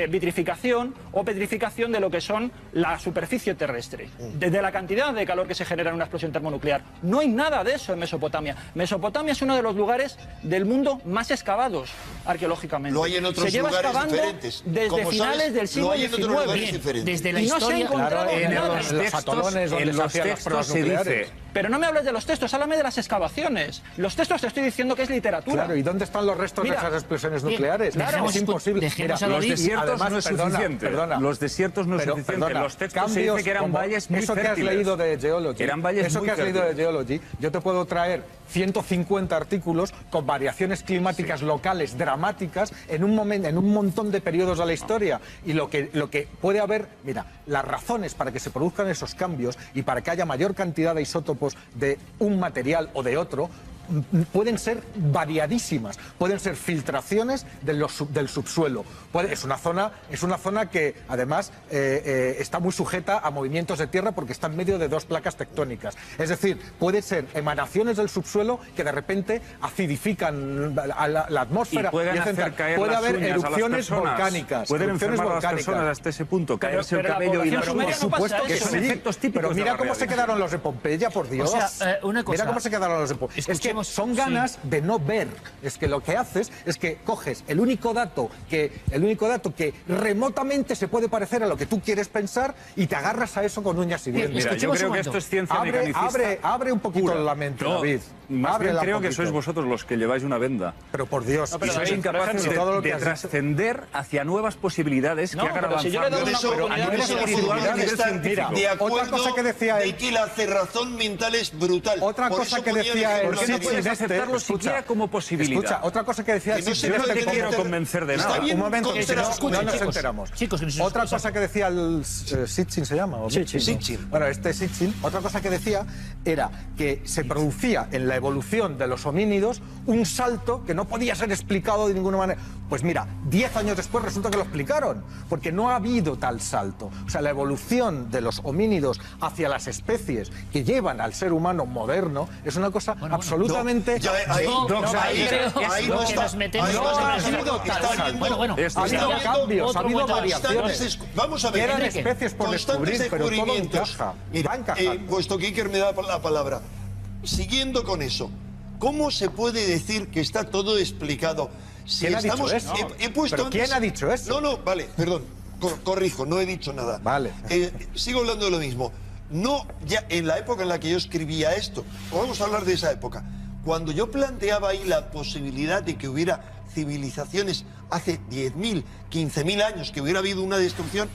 vitrificación o petrificación de lo que son la superficie terrestre. Desde la cantidad de calor que se genera en una explosión termonuclear. No hay nada de eso en Mesopotamia. Mesopotamia es uno de los lugares del mundo más excavados arqueológicamente. Lo hay en otros se lleva lugares excavando diferentes. desde Como finales sabes, del lo siglo hay en otros XIX. lugares diferentes. Desde la Y no se ha historia, encontrado Claro, en nada. los atolones donde en se los hacían las textos pruebas se nucleares. dice. Pero no me hables de los textos, háblame de las excavaciones. Los textos te estoy diciendo que es literatura. Claro, ¿y dónde están los restos Mira, de esas explosiones bien, nucleares? dejemos Es imposible. dejemos a Mira, Los David, desiertos además, no es perdona, suficiente. perdona. Los desiertos no es Pero, suficiente. perdona, Los textos se cambios dice que eran como valles muy eso que has fértiles. leído de Geology. Eran valles eso muy que has leído de fértiles. Geology, yo te puedo traer 150 artículos con variaciones climáticas locales dramáticas en un momento, en un montón de periodos de la historia. Y lo que puede haber, mira, las razones para que se produzcan esos cambios y para que haya mayor cantidad de isótopos de un material o de otro pueden ser variadísimas, pueden ser filtraciones del subsuelo. Es una zona que además está muy sujeta a movimientos de tierra porque está en medio de dos placas tectónicas. Es decir, puede ser emanaciones del subsuelo que de repente acidifican a la atmósfera. Y pueden hacen hacer caer puede las haber uñas a las erupciones personas. volcánicas. Pueden erupciones enfermar a las volcánicas. personas hasta ese punto, caerse el pero la cabello y población las sumeria uñas. no pasa Supuesto que eso. sí. Son efectos típicos Pero de mira la cómo se realidad. quedaron los de Pompeya, por Dios. O sea, una cosa. Mira cómo se quedaron los de Pompeya. Es que Escuchemos, son sí. ganas de no ver. Es que lo que haces es que coges el único dato que remotamente se puede parecer a lo que tú quieres pensar y te agarras a eso con uñas y Bien, dientes. Mira, yo Escuchemos creo un que momento. esto es ciencia Abre, mecanicista. abre un poquito pura. la mente, No, David. más bien Ábrela creo un que poquito. sois vosotros los que lleváis una venda. Pero por Dios. pero Y sois David, por incapaces ejemplo, todo lo de que has dicho. trascender hacia nuevas posibilidades No, que hagan pero si yo le avanzar. doy una Por eso, oportunidad a nivel de espiritual, a podemos nivel estar científico. de acuerdo Otra cosa que decía él. de que la cerrazón mental es brutal. Otra Por cosa eso que ponía el decía él. ejemplo ¿Por qué no anterior. puedes aceptarlo escucha, siquiera como posibilidad? Escucha, otra cosa que decía Que no el se yo no puede te quiero creer. convencer de Está nada. bien Un momento, con que si no, escuchen, no nos chicos. enteramos. Chicos, que nos Otra escuchan. cosa que decía el Sitchin, ¿se llama? ¿O Sitchin. Sitchin. Bueno, este Sitchin, otra cosa que decía era que se producía en la evolución de los homínidos un salto que no podía ser explicado de ninguna manera. Pues mira, 10 años después resulta que lo explicaron, porque no ha habido tal salto. O sea, la evolución de los homínidos hacia las especies que llevan al ser humano moderno es una cosa absolutamente... No, ya, ahí creo no que está. nos metemos Ahí en no una está. habido tal. Está viendo- Bueno, Esto Ha está habido viendo cambios, ha otro habido momento. variaciones. Vamos a Que ver. eran Enrique, especies por Constantes descubrir, pero todo descubrimientos. encaja. Mira, Va encajando. puesto que Iker me da la palabra, siguiendo con eso, ¿cómo se puede decir que está todo explicado? Si ¿Quién ha dicho estamos, eso? he puesto ¿Pero antes- quién ha dicho eso? No, no, vale, perdón, corrijo, no he dicho nada. Vale. Sigo hablando de lo mismo. No, ya en la época en la que yo escribía esto, vamos a hablar de esa época, cuando yo planteaba ahí la posibilidad de que hubiera civilizaciones hace 10.000, 15.000 años, que hubiera habido una destrucción,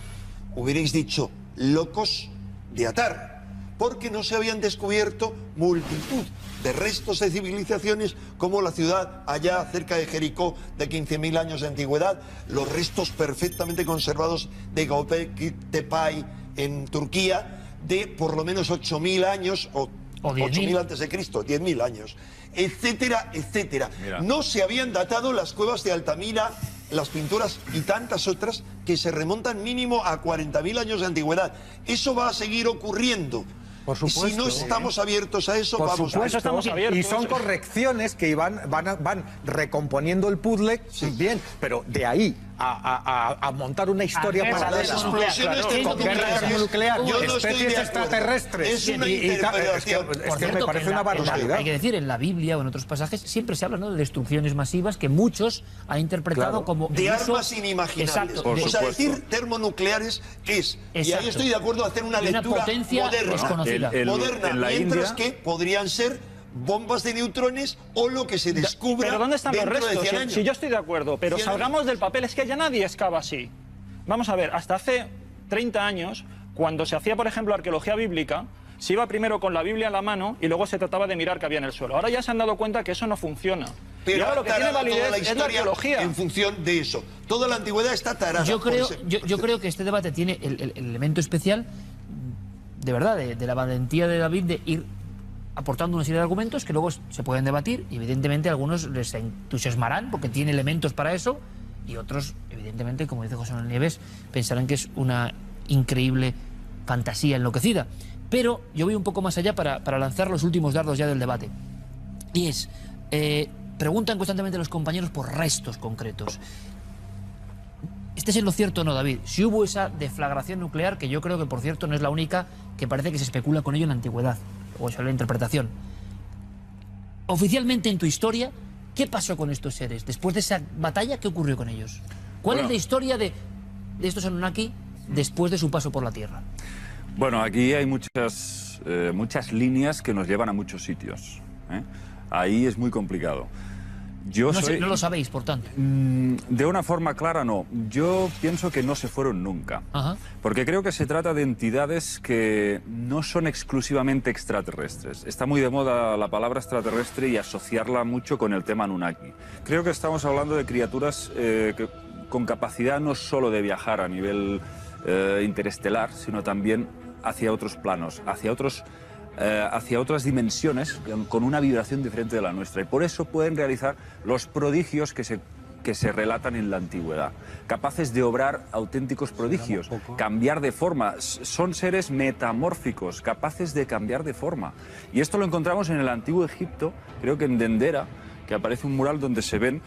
hubierais dicho, locos de atar, porque no se habían descubierto multitud de restos de civilizaciones como la ciudad allá cerca de Jericó de 15.000 años de antigüedad, los restos perfectamente conservados de Göbekli Tepe en Turquía de por lo menos 8.000 años o 8.000 antes de Cristo, 10.000 años, etcétera, etcétera. Mira. No se habían datado las cuevas de Altamira, las pinturas y tantas otras que se remontan mínimo a 40.000 años de antigüedad. Eso va a seguir ocurriendo. Por Y si no supuesto. estamos abiertos a eso, Por vamos supuesto, a eso estamos abiertos. y son correcciones que van recomponiendo el puzzle, bien, pero de ahí a montar una historia guerra paralela las explosiones con guerra termonuclear, yo no estoy especies de acuerdo. extraterrestres. Es una y tal, interpretación. es Por que me cierto, parece en una barbaridad. hay que decir, en la Biblia o en otros pasajes siempre se habla, ¿no?, de destrucciones masivas que muchos han interpretado Claro. como... De el uso- armas inimaginables. Exacto. Por O sea, supuesto. decir termonucleares es, y ahí Exacto. estoy de acuerdo, hacer una Y una lectura potencia moderna. desconocida. Moderna, en la mientras India- que podrían ser bombas de neutrones o lo que se descubra Pero ¿dónde están los dentro de restos? 100 años. Si yo estoy de acuerdo, pero 100 años. salgamos del papel, es que ya nadie excava así. Vamos a ver, hasta hace 30 años, cuando se hacía, por ejemplo, arqueología bíblica, se iba primero con la Biblia en la mano y luego se trataba de mirar qué había en el suelo. Ahora ya se han dado cuenta que eso no funciona. Pero y ahora lo que tiene validez toda la es la historia arqueología. en función de eso. Toda la antigüedad está tarada. Yo creo, por ese- yo creo que este debate tiene el elemento especial, de verdad, de la valentía de David de ir aportando una serie de argumentos que luego se pueden debatir y evidentemente algunos les entusiasmarán porque tiene elementos para eso y otros, evidentemente, como dice José Manuel Nieves, pensarán que es una increíble fantasía enloquecida. Pero yo voy un poco más allá para lanzar los últimos dardos ya del debate. Y es, preguntan constantemente los compañeros por restos concretos. ¿Estés en lo cierto o no, David? Si hubo esa deflagración nuclear, que yo creo que, por cierto, no es la única, que parece que se especula con ello en la antigüedad, o esa es la interpretación. Oficialmente en tu historia, ¿qué pasó con estos seres? Después de esa batalla, ¿qué ocurrió con ellos? ¿Cuál es la historia de estos Anunnaki después de su paso por la Tierra? Bueno, aquí hay muchas líneas que nos llevan a muchos sitios, ¿eh? Ahí es muy complicado. No lo sabéis, por tanto. De una forma clara, no. Yo pienso que no se fueron nunca. Ajá. Porque creo que se trata de entidades que no son exclusivamente extraterrestres. Está muy de moda la palabra extraterrestre y asociarla mucho con el tema Anunnaki. Creo que estamos hablando de criaturas con capacidad no solo de viajar a nivel interestelar, sino también hacia otros planos, hacia otras dimensiones con una vibración diferente de la nuestra. Y por eso pueden realizar los prodigios que se relatan en la antigüedad. Capaces de obrar auténticos prodigios, cambiar de forma. Son seres metamórficos, capaces de cambiar de forma. Y esto lo encontramos en el antiguo Egipto, creo que en Dendera, que aparece un mural donde se ven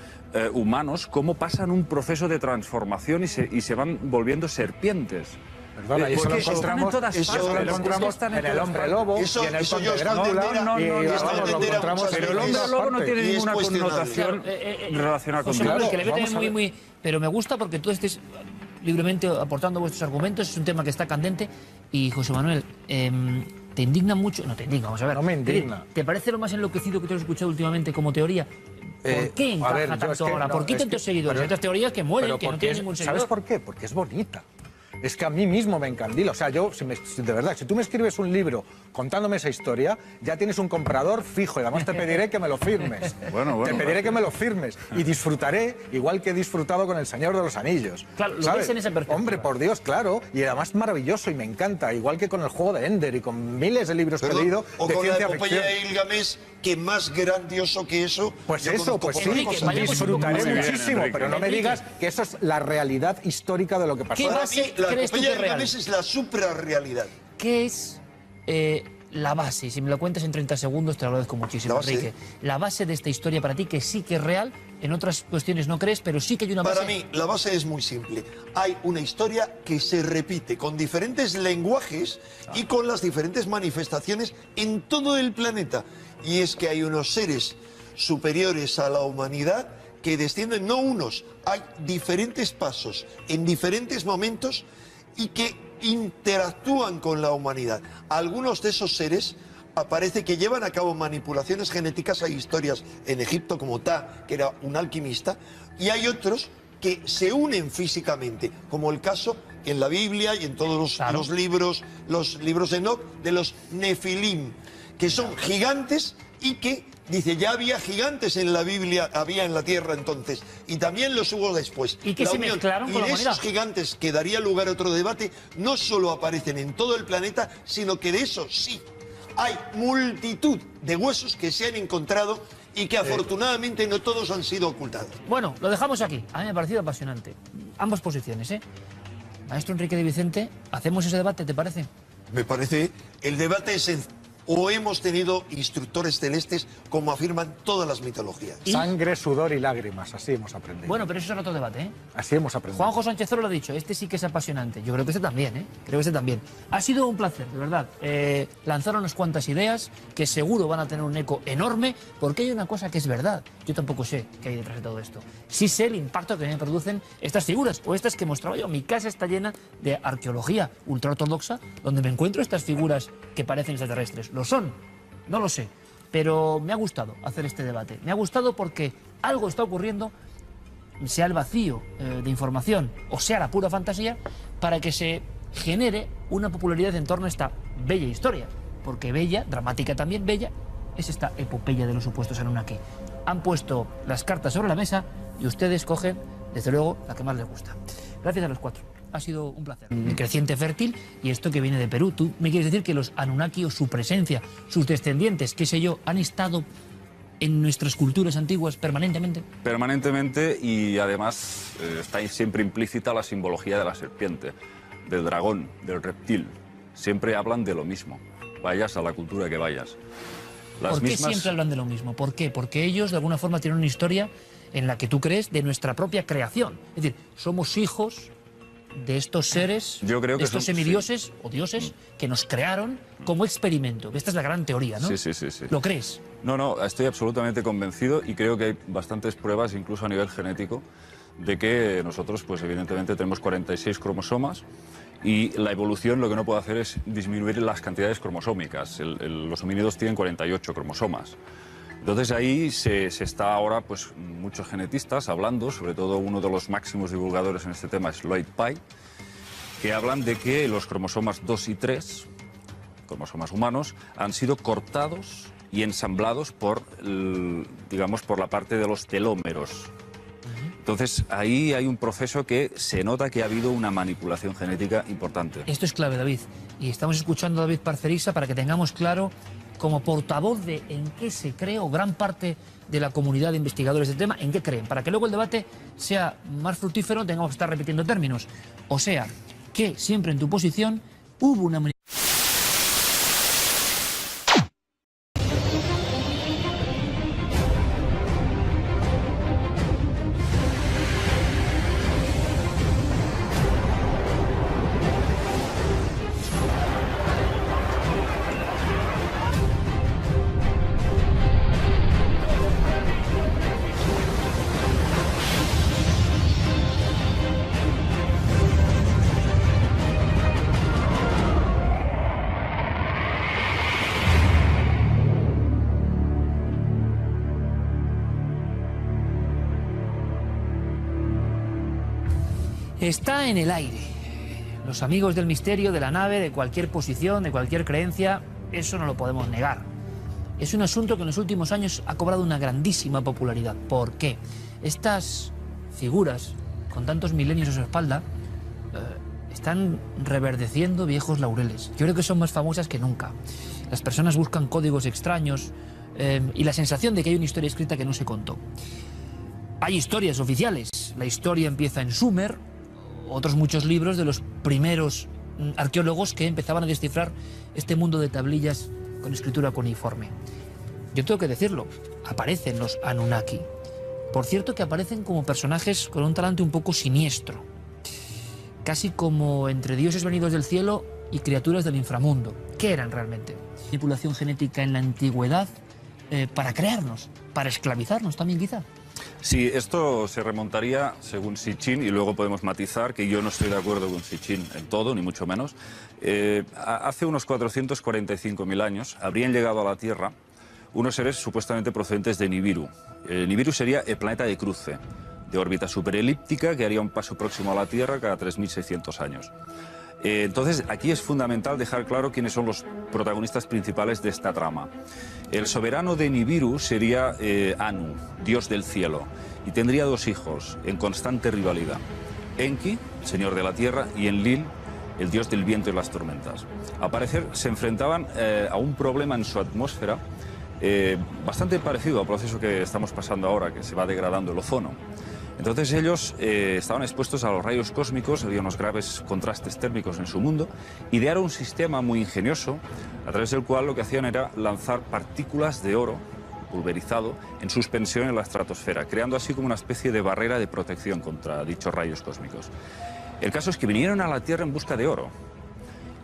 humanos cómo pasan un proceso de transformación y se van volviendo serpientes. Perdona, y eso lo Porque están en encontramos, todas eso partes. lo encontramos Están en el todas hombre partes. lobo Eso- y en el eso conde yo está en Drácula. Dendera, no, y no, vamos, está en lo Dendera encontramos muchas en Pero el veces. hombre lobo no tiene Y es ninguna cuestionable. connotación relacionada con José Manuel, Dios. que le veo Vamos también a ver. pero me gusta porque tú estés libremente aportando vuestros argumentos, es un tema que está candente. Y José Manuel, ¿te indigna mucho? No te indigna, vamos a ver. No me indigna. ¿Te parece lo más enloquecido que te has escuchado últimamente como teoría? ¿Por qué a encaja ver, yo tanto es que ahora? no, ¿Por qué es tantos que- seguidores? pero- Hay otras teorías que mueren, Pero que no porque tienen ningún seguidor. ¿sabes por qué? Porque es bonita. Es que a mí mismo me encandila. O sea, yo, de verdad, si tú me escribes un libro contándome esa historia, ya tienes un comprador fijo y además te pediré que me lo firmes. Bueno, te pediré que me lo firmes y disfrutaré igual que he disfrutado con El Señor de los Anillos. Claro, lo ¿sabes? ves en esa perspectiva. Hombre, por Dios, claro. Y además maravilloso y me encanta. Igual que con el juego de Ender y con miles de libros que he Perdón, leído o de con la ciencia epopeya ficción. de Ilgamesh, que más grandioso que eso. Pues yo eso, conozco pues pocas sí, Enrique, cosas. vayamos un poco disfrutaré más allá. muchísimo, Enrique. pero no me Enrique. digas que eso es la realidad histórica de lo que pasó. ¿Qué Para base mí, la crees tú epopeya que de es real? Ilgamesh es la suprarrealidad. ¿Qué es la base? Si me lo cuentas en 30 segundos, te lo agradezco muchísimo, La base. Enrique. La base de esta historia para ti, que sí que es real, en otras cuestiones no crees, pero sí que hay una base. Para mí, la base es muy simple. Hay una historia que se repite con diferentes lenguajes y con las diferentes manifestaciones en todo el planeta. Y es que hay unos seres superiores a la humanidad que descienden, no unos, hay diferentes pasos en diferentes momentos y que interactúan con la humanidad. Algunos de esos seres aparece que llevan a cabo manipulaciones genéticas. Hay historias en Egipto como Ta, que era un alquimista, y hay otros que se unen físicamente, como el caso en la Biblia y en todos los libros de Enoch, de los Nefilim, que son gigantes y que, dice, ya había gigantes en la Biblia, había en la tierra entonces, y también los hubo después. Y que La se unión. mezclaron Y con la de humanidad. esos gigantes que daría lugar a otro debate, no solo aparecen en todo el planeta, sino que de esos sí hay multitud de huesos que se han encontrado y que afortunadamente no todos han sido ocultados. Bueno, lo dejamos aquí. A mí me ha parecido apasionante. Ambas posiciones, ¿eh? Maestro Enrique de Vicente, ¿hacemos ese debate, te parece? Me parece, el debate es o hemos tenido instructores celestes, como afirman todas las mitologías. Sangre, sudor y lágrimas, así hemos aprendido. Bueno, pero eso es otro debate, ¿eh? Así hemos aprendido. Juanjo Sánchez Oro lo ha dicho, este sí que es apasionante. Yo creo que este también, ¿eh? Creo que este también. Ha sido un placer, de verdad. Lanzaron unas cuantas ideas que seguro van a tener un eco enorme, porque hay una cosa que es verdad. Yo tampoco sé qué hay detrás de todo esto. Sí sé el impacto que me producen estas figuras, o estas que he mostrado yo. Mi casa está llena de arqueología ultraortodoxa, donde me encuentro estas figuras que parecen extraterrestres. Lo son, no lo sé. Pero me ha gustado hacer este debate. Me ha gustado porque algo está ocurriendo sea el vacío de información o sea la pura fantasía, para que se genere una popularidad en torno a esta bella historia. Porque bella, dramática también, bella, es esta epopeya de los supuestos Anunnaki. Han puesto las cartas sobre la mesa y ustedes cogen, desde luego, la que más les gusta. Gracias a los cuatro. Ha sido un placer. Creciente fértil, y esto que viene de Perú. ¿Tú me quieres decir que los Anunnaki o su presencia, sus descendientes, qué sé yo, han estado en nuestras culturas antiguas permanentemente? Permanentemente, y además está ahí siempre implícita la simbología de la serpiente, del dragón, del reptil. Siempre hablan de lo mismo, vayas a la cultura que vayas. ¿Por qué siempre hablan de lo mismo? ¿Por qué? Porque ellos de alguna forma tienen una historia en la que tú crees de nuestra propia creación. Es decir, somos hijos de estos seres, yo creo que de estos son, semidioses sí, o dioses que nos crearon como experimento. Esta es la gran teoría, ¿no? Sí. ¿Lo crees? No, estoy absolutamente convencido, y creo que hay bastantes pruebas, incluso a nivel genético, de que nosotros, pues evidentemente, tenemos 46 cromosomas, y la evolución lo que no puede hacer es disminuir las cantidades cromosómicas. Los homínidos tienen 48 cromosomas. Entonces ahí se está ahora, pues, muchos genetistas hablando, sobre todo uno de los máximos divulgadores en este tema es Lloyd Pye, que hablan de que los cromosomas 2 y 3, cromosomas humanos, han sido cortados y ensamblados por, digamos, por la parte de los telómeros. Entonces ahí hay un proceso que se nota que ha habido una manipulación genética importante. Esto es clave, David. Y estamos escuchando a David Parcerisa para que tengamos claro, como portavoz de en qué se cree, o gran parte de la comunidad de investigadores del tema, en qué creen, para que luego el debate sea más fructífero, tengamos que estar repitiendo términos. O sea, que siempre en tu posición hubo una... Está en el aire. Los amigos del misterio, de la nave, de cualquier posición, de cualquier creencia, eso no lo podemos negar. Es un asunto que en los últimos años ha cobrado una grandísima popularidad. ¿Por qué? Estas figuras, con tantos milenios a su espalda, están reverdeciendo viejos laureles. Yo creo que son más famosas que nunca. Las personas buscan códigos extraños y la sensación de que hay una historia escrita que no se contó. Hay historias oficiales. La historia empieza en Sumer, otros muchos libros de los primeros arqueólogos que empezaban a descifrar este mundo de tablillas con escritura cuneiforme. Yo tengo que decirlo, aparecen los Anunnaki. Por cierto, que aparecen como personajes con un talante un poco siniestro, casi como entre dioses venidos del cielo y criaturas del inframundo. ¿Qué eran realmente? Manipulación genética en la antigüedad para crearnos, para esclavizarnos también quizá. Sí, esto se remontaría, según Sitchin, y luego podemos matizar, que yo no estoy de acuerdo con Sitchin en todo, ni mucho menos. Hace unos 445.000 años habrían llegado a la Tierra unos seres supuestamente procedentes de Nibiru. Nibiru sería el planeta de cruce, de órbita superelíptica, que haría un paso próximo a la Tierra cada 3.600 años. Entonces, aquí es fundamental dejar claro quiénes son los protagonistas principales de esta trama. El soberano de Nibiru sería Anu, dios del cielo, y tendría dos hijos en constante rivalidad. Enki, señor de la tierra, y Enlil, el dios del viento y las tormentas. Al parecer, se enfrentaban a un problema en su atmósfera bastante parecido al proceso que estamos pasando ahora, que se va degradando el ozono. Entonces ellos estaban expuestos a los rayos cósmicos, había unos graves contrastes térmicos en su mundo, idearon un sistema muy ingenioso a través del cual lo que hacían era lanzar partículas de oro pulverizado en suspensión en la estratosfera, creando así como una especie de barrera de protección contra dichos rayos cósmicos. El caso es que vinieron a la Tierra en busca de oro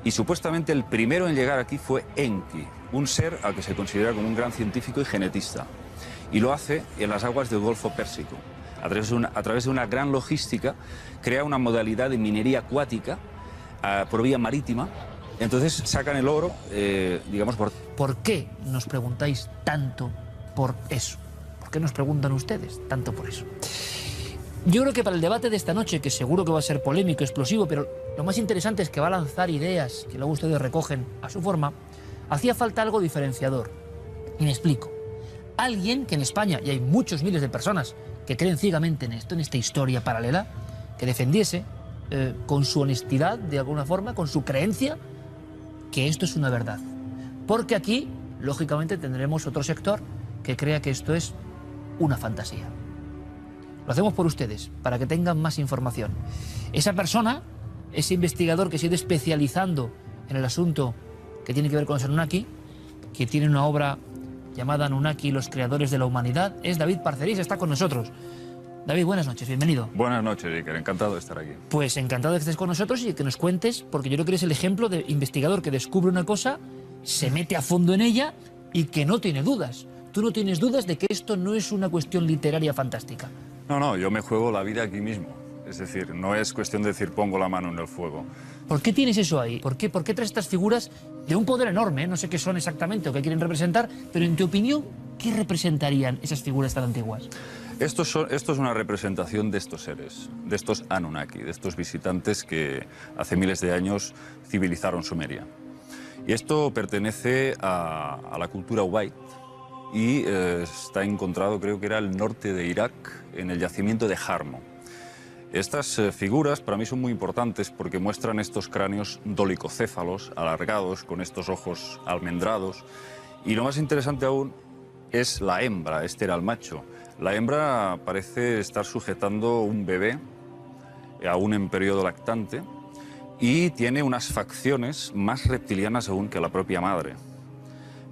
y supuestamente el primero en llegar aquí fue Enki, un ser al que se considera como un gran científico y genetista, y lo hace en las aguas del Golfo Pérsico. A través de una gran logística, crea una modalidad de minería acuática por vía marítima. Entonces sacan el oro, digamos, ¿Por qué nos preguntáis tanto por eso? ¿Por qué nos preguntan ustedes tanto por eso? Yo creo que para el debate de esta noche, que seguro que va a ser polémico, explosivo, pero lo más interesante es que va a lanzar ideas que luego ustedes recogen a su forma, hacía falta algo diferenciador. Y me explico. Alguien que en España, y hay muchos miles de personas que creen ciegamente en esto, en esta historia paralela, que defendiese con su honestidad, de alguna forma, con su creencia, que esto es una verdad. Porque aquí, lógicamente, tendremos otro sector que crea que esto es una fantasía. Lo hacemos por ustedes, para que tengan más información. Esa persona, ese investigador que se ha ido especializando en el asunto que tiene que ver con los Anunnaki, que tiene una obra llamada Anunnaki, los creadores de la humanidad, es David Parcerís, está con nosotros. David, buenas noches, bienvenido. Buenas noches, Iker, encantado de estar aquí. Pues encantado de que estés con nosotros y que nos cuentes, porque yo creo que eres el ejemplo de investigador que descubre una cosa, se mete a fondo en ella y que no tiene dudas. Tú no tienes dudas de que esto no es una cuestión literaria fantástica. No, yo me juego la vida aquí mismo. Es decir, no es cuestión de decir pongo la mano en el fuego. ¿Por qué tienes eso ahí? ¿Por qué traes estas figuras de un poder enorme? No sé qué son exactamente o qué quieren representar, pero en tu opinión, ¿qué representarían esas figuras tan antiguas? Esto es una representación de estos seres, de estos Anunnaki, de estos visitantes que hace miles de años civilizaron Sumeria. Y esto pertenece a la cultura Ubaid y está encontrado, creo que era el norte de Irak, en el yacimiento de Jarmo. Estas figuras para mí son muy importantes porque muestran estos cráneos dolicocéfalos, alargados, con estos ojos almendrados. Y lo más interesante aún es la hembra, este era el macho. La hembra parece estar sujetando un bebé, aún en periodo lactante, y tiene unas facciones más reptilianas aún que la propia madre.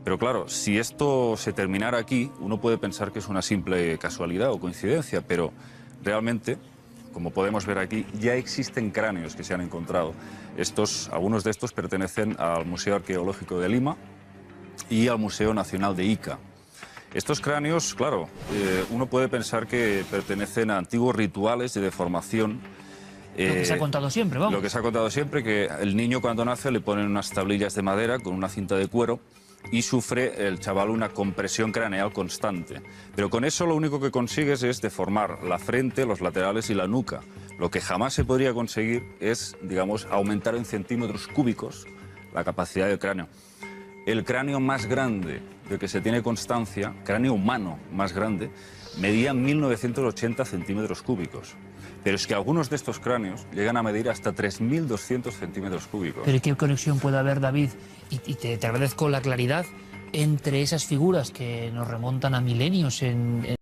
Pero claro, si esto se terminara aquí, uno puede pensar que es una simple casualidad o coincidencia, pero realmente, como podemos ver aquí, ya existen cráneos que se han encontrado. Algunos de estos pertenecen al Museo Arqueológico de Lima y al Museo Nacional de Ica. Estos cráneos, claro, uno puede pensar que pertenecen a antiguos rituales de deformación. Lo que se ha contado siempre, vamos. Lo que se ha contado siempre, que el niño cuando nace le ponen unas tablillas de madera con una cinta de cuero y sufre el chaval una compresión craneal constante. Pero con eso lo único que consigues es deformar la frente, los laterales y la nuca. Lo que jamás se podría conseguir es, digamos, aumentar en centímetros cúbicos la capacidad del cráneo. El cráneo más grande de que se tiene constancia, cráneo humano más grande, medía 1980 centímetros cúbicos. Pero es que algunos de estos cráneos llegan a medir hasta 3.200 centímetros cúbicos. Pero ¿qué conexión puede haber, David? Y te agradezco la claridad entre esas figuras que nos remontan a milenios en